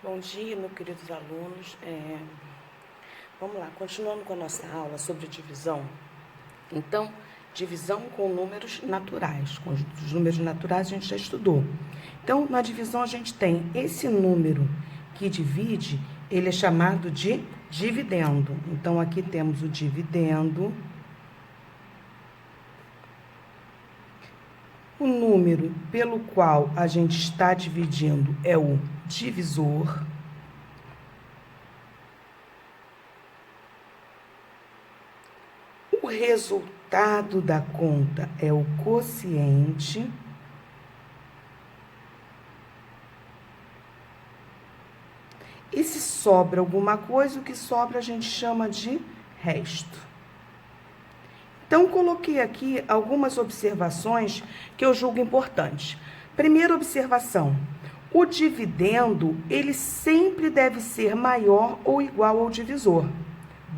Bom dia, meus queridos alunos. Vamos lá, continuando com a nossa aula sobre divisão. Então, divisão com números naturais. Com os números naturais a gente já estudou. Então, na divisão a gente tem esse número que divide, ele é chamado de dividendo. Então, aqui temos o dividendo. O número pelo qual a gente está dividindo é o divisor. O resultado da conta é o quociente. E se sobra alguma coisa, o que sobra a gente chama de resto. Então, coloquei aqui algumas observações que eu julgo importantes. Primeira observação: o dividendo, ele sempre deve ser maior ou igual ao divisor,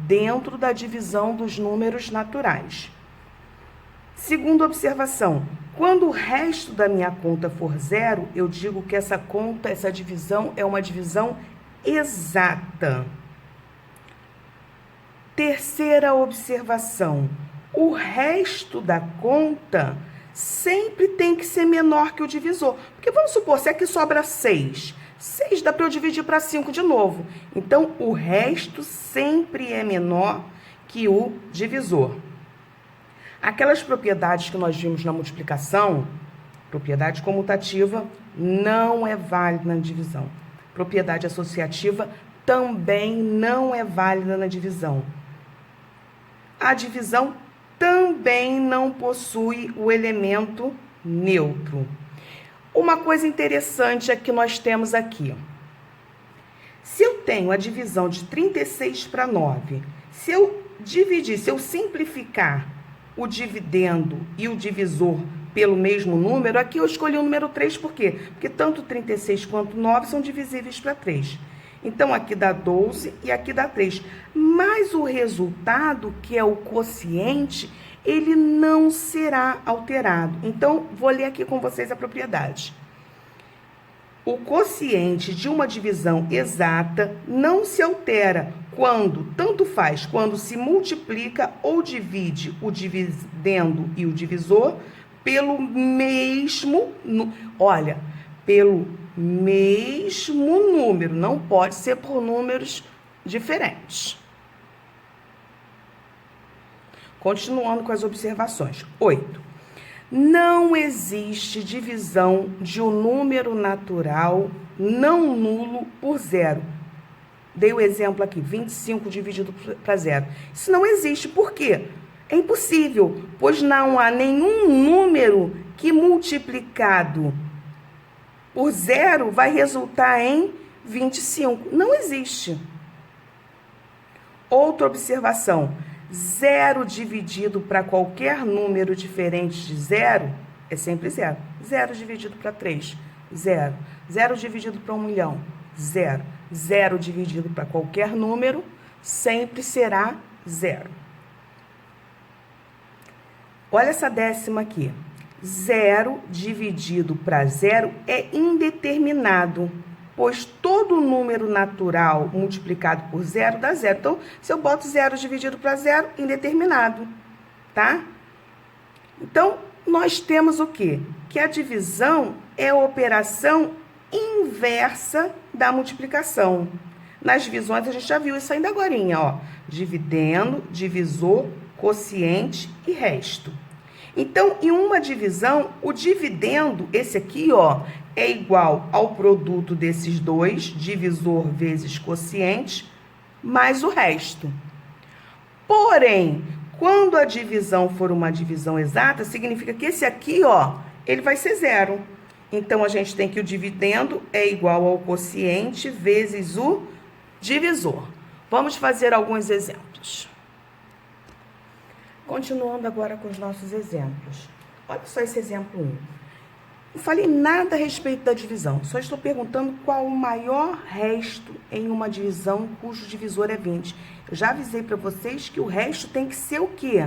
dentro da divisão dos números naturais. Segunda observação: quando o resto da minha conta for zero, eu digo que essa conta, essa divisão é uma divisão exata. Terceira observação: o resto da conta sempre tem que ser menor que o divisor. Porque vamos supor, se aqui sobra 6, 6 dá para eu dividir para 5 de novo. Então, o resto sempre é menor que o divisor. Aquelas propriedades que nós vimos na multiplicação, propriedade comutativa, não é válida na divisão. Propriedade associativa também não é válida na divisão. A divisão também não possui o elemento neutro. Uma coisa interessante é que nós temos aqui. Se eu tenho a divisão de 36 para 9, se eu simplificar o dividendo e o divisor pelo mesmo número, aqui eu escolhi o número 3, por quê? Porque tanto 36 quanto 9 são divisíveis para 3. Então, aqui dá 12 e aqui dá 3. Mas o resultado, que é o quociente, ele não será alterado. Então, vou ler aqui com vocês a propriedade. O quociente de uma divisão exata não se altera quando, tanto faz, quando se multiplica ou divide o dividendo e o divisor pelo mesmo número, não pode ser por números diferentes. Continuando com as observações. 8. Não existe divisão de um número natural não nulo por zero. Dei o exemplo aqui, 25 dividido para zero. Isso não existe. Por quê? É impossível, pois não há nenhum número que multiplicado por zero vai resultar em 25. Não existe. Outra observação: zero dividido para qualquer número diferente de zero é sempre zero. Zero dividido para 3, zero. Zero dividido para 1 milhão, zero. Zero dividido para qualquer número sempre será zero. Olha essa décima aqui. Zero dividido para zero é indeterminado, pois todo número natural multiplicado por zero dá zero. Então, se eu boto zero dividido para zero, indeterminado, tá? Então, nós temos o quê? Que a divisão é a operação inversa da multiplicação. Nas divisões, a gente já viu isso ainda agorinha, ó. Dividendo, divisor, quociente e resto. Então, em uma divisão, o dividendo, esse aqui, ó, é igual ao produto desses dois, divisor vezes quociente, mais o resto. Porém, quando a divisão for uma divisão exata, significa que esse aqui, ó, ele vai ser zero. Então, a gente tem que o dividendo é igual ao quociente vezes o divisor. Vamos fazer alguns exemplos. Continuando agora com os nossos exemplos. Olha só esse exemplo 1. Não falei nada a respeito da divisão, só estou perguntando qual o maior resto em uma divisão cujo divisor é 20. Eu já avisei para vocês que o resto tem que ser o quê?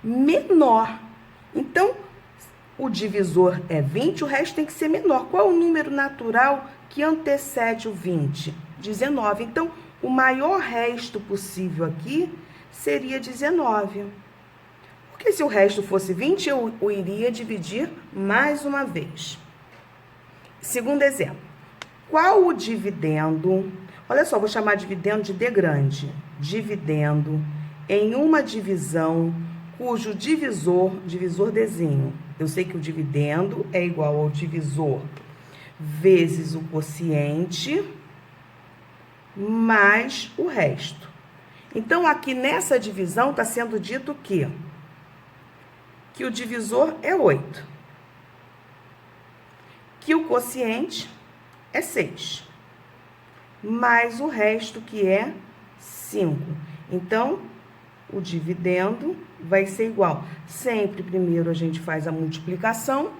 Menor. Então, o divisor é 20, o resto tem que ser menor. Qual é o número natural que antecede o 20? 19. Então, o maior resto possível aqui seria 19. Porque se o resto fosse 20, eu o iria dividir mais uma vez. Segundo exemplo. Qual o dividendo? Olha só, vou chamar dividendo de D grande. Dividendo em uma divisão cujo divisor Dzinho. Eu sei que o dividendo é igual ao divisor vezes o quociente mais o resto. Então, aqui nessa divisão está sendo dito que o divisor é 8, que o quociente é 6, mais o resto que é 5. Então, o dividendo vai ser igual. Sempre primeiro a gente faz a multiplicação.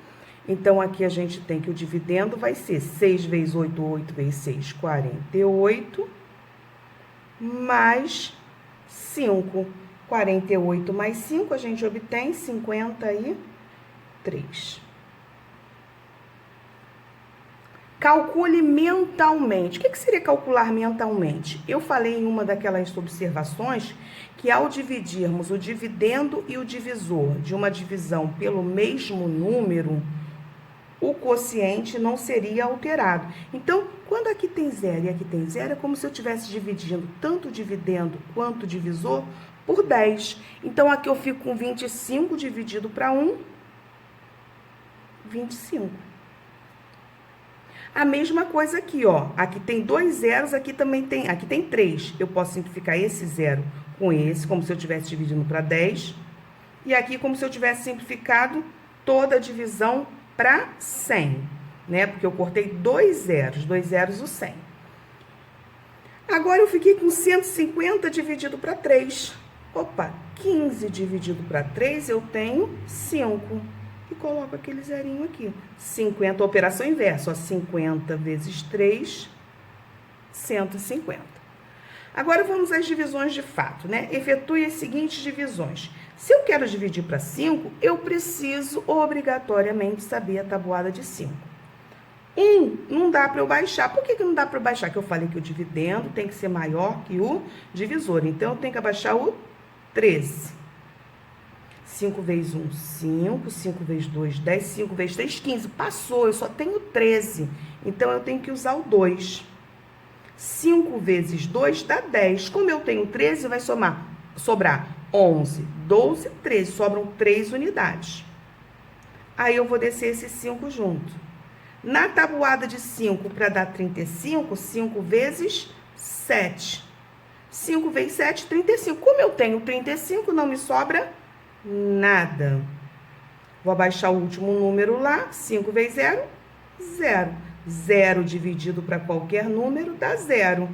Então, aqui a gente tem que o dividendo vai ser 6 vezes 8, 8 vezes 6, 48, mais 5. 48 mais 5, a gente obtém 53. Calcule mentalmente. O que seria calcular mentalmente? Eu falei em uma daquelas observações que ao dividirmos o dividendo e o divisor de uma divisão pelo mesmo número, o quociente não seria alterado. Então, quando aqui tem 0 e aqui tem 0, é como se eu estivesse dividindo tanto o dividendo quanto o divisor por 10. Então, aqui eu fico com 25 dividido para 1, 25. A mesma coisa aqui, ó. Aqui tem 2 zeros, aqui também tem, aqui tem 3. Eu posso simplificar esse 0 com esse, como se eu estivesse dividindo para 10. E aqui, como se eu tivesse simplificado toda a divisão para 100, né? Porque eu cortei 2 zeros o 100. Agora, eu fiquei com 150 dividido para 3. Opa, 15 dividido para 3, eu tenho 5. E coloco aquele zerinho aqui. 50, operação inversa, ó, 50 vezes 3, 150. Agora, vamos às divisões de fato, né? Efetue as seguintes divisões. Se eu quero dividir para 5, eu preciso obrigatoriamente saber a tabuada de 5. 1 não dá para eu baixar. Por que não dá para eu baixar? Que eu falei que o dividendo tem que ser maior que o divisor. Então, eu tenho que abaixar o 13. 5 vezes 1, 5. 5 vezes 2, 10. 5 vezes 3, 15. Passou, eu só tenho 13. Então, eu tenho que usar o 2. 5 vezes 2 dá 10. Como eu tenho 13, vai sobrar 11, 12, 13. Sobram 3 unidades. Aí, eu vou descer esses 5 junto. Na tabuada de 5, para dar 35, 5 vezes 7. 5 vezes 7, 35. Como eu tenho 35, não me sobra nada. Vou abaixar o último número lá. 5 vezes 0, 0. 0 dividido para qualquer número dá 0.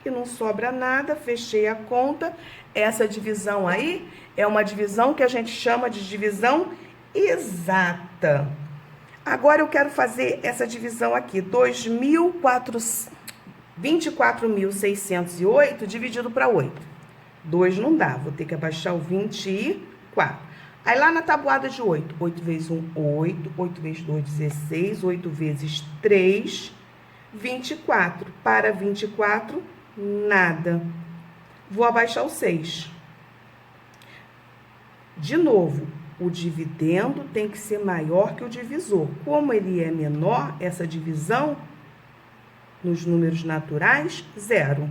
E não sobra nada, fechei a conta. Essa divisão aí é uma divisão que a gente chama de divisão exata. Agora, eu quero fazer essa divisão aqui. 24.608 dividido para 8. 2 não dá, vou ter que abaixar o 24. Aí, lá na tabuada de 8. 8 vezes 1, 8. 8 vezes 2, 16. 8 vezes 3, 24. Para 24, nada. Vou abaixar o 6. De novo, o dividendo tem que ser maior que o divisor. Como ele é menor, essa divisão, nos números naturais, 0.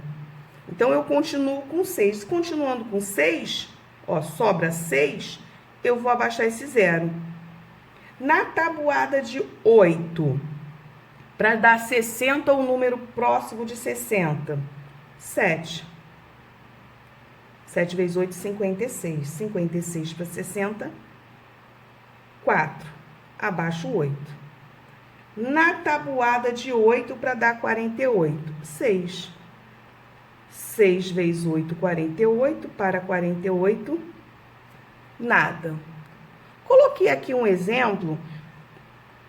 Então, eu continuo com 6. Continuando com 6, ó, sobra 6, eu vou abaixar esse 0. Na tabuada de 8, para dar 60, o número próximo de 60, 7. 7 vezes 8, 56. 56 para 60, 4. Abaixo o 8. Na tabuada de 8, para dar 48, 6. 6 vezes 8, 48. Para 48, nada. Coloquei aqui um exemplo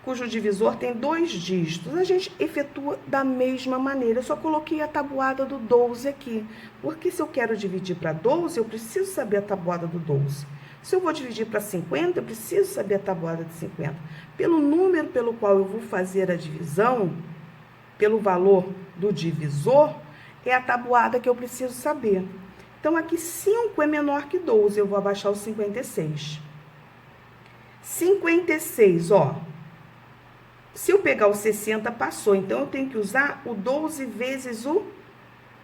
cujo divisor tem 2 dígitos. A gente efetua da mesma maneira. Eu só coloquei a tabuada do 12 aqui. Porque se eu quero dividir para 12, eu preciso saber a tabuada do 12. Se eu vou dividir para 50, eu preciso saber a tabuada de 50. Pelo número pelo qual eu vou fazer a divisão, pelo valor do divisor, é a tabuada que eu preciso saber. Então, aqui 5 é menor que 12, eu vou abaixar o 56. 56, ó. Se eu pegar o 60, passou. Então, eu tenho que usar o 12 vezes o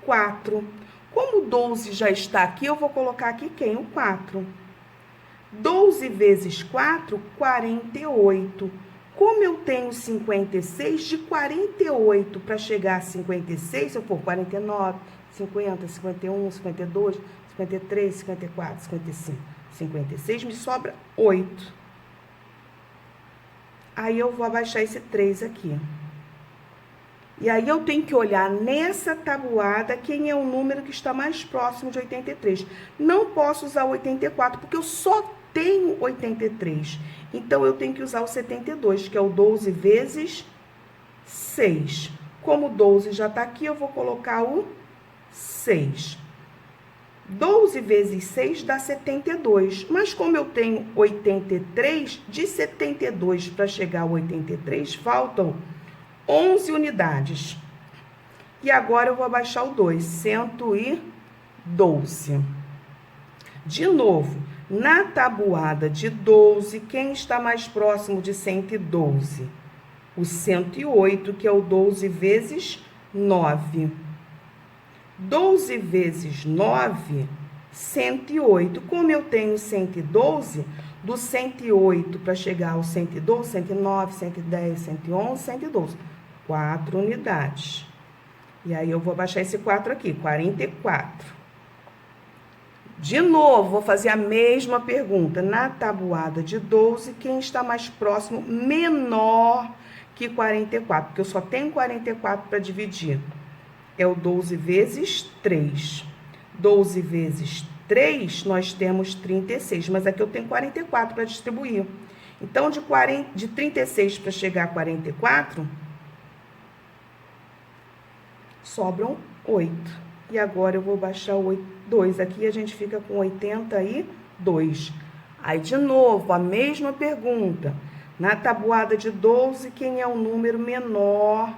4. Como o 12 já está aqui, eu vou colocar aqui quem? O 4. 12 vezes 4, 48. Como eu tenho 56, de 48 para chegar a 56, se eu for 49, 50, 51, 52, 53, 54, 55, 56, me sobra 8. Aí eu vou abaixar esse 3 aqui. E aí eu tenho que olhar nessa tabuada quem é o número que está mais próximo de 83. Não posso usar o 84, porque eu só tenho 83. Então, eu tenho que usar o 72, que é o 12 vezes 6. Como o 12 já está aqui, eu vou colocar o 6. 12 vezes 6 dá 72. Mas como eu tenho 83, de 72 para chegar ao 83, faltam 11 unidades. E agora eu vou abaixar o 2, 112. De novo, na tabuada de 12, quem está mais próximo de 112? O 108, que é o 12 vezes 9. 12 vezes 9, 108. Como eu tenho 112, do 108 para chegar ao 112, 109, 110, 111, 112. 4 unidades. E aí, eu vou baixar esse 4 aqui, 44. De novo, vou fazer a mesma pergunta. Na tabuada de 12, quem está mais próximo, menor que 44? Porque eu só tenho 44 para dividir. É o 12 vezes 3. 12 vezes 3, nós temos 36. Mas aqui eu tenho 44 para distribuir. Então, de 36 para chegar a 44, sobram 8. E agora eu vou baixar o 2 aqui, a gente fica com 82. Aí, de novo, a mesma pergunta. Na tabuada de 12, quem é o número menor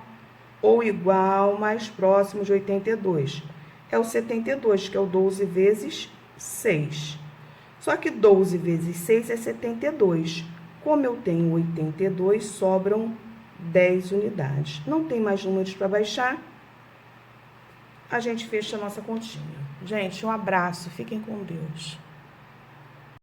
ou igual, mais próximo de 82? É o 72, que é o 12 vezes 6. Só que 12 vezes 6 é 72. Como eu tenho 82, sobram 10 unidades. Não tem mais números para baixar. A gente fecha a nossa continha. Gente, um abraço. Fiquem com Deus.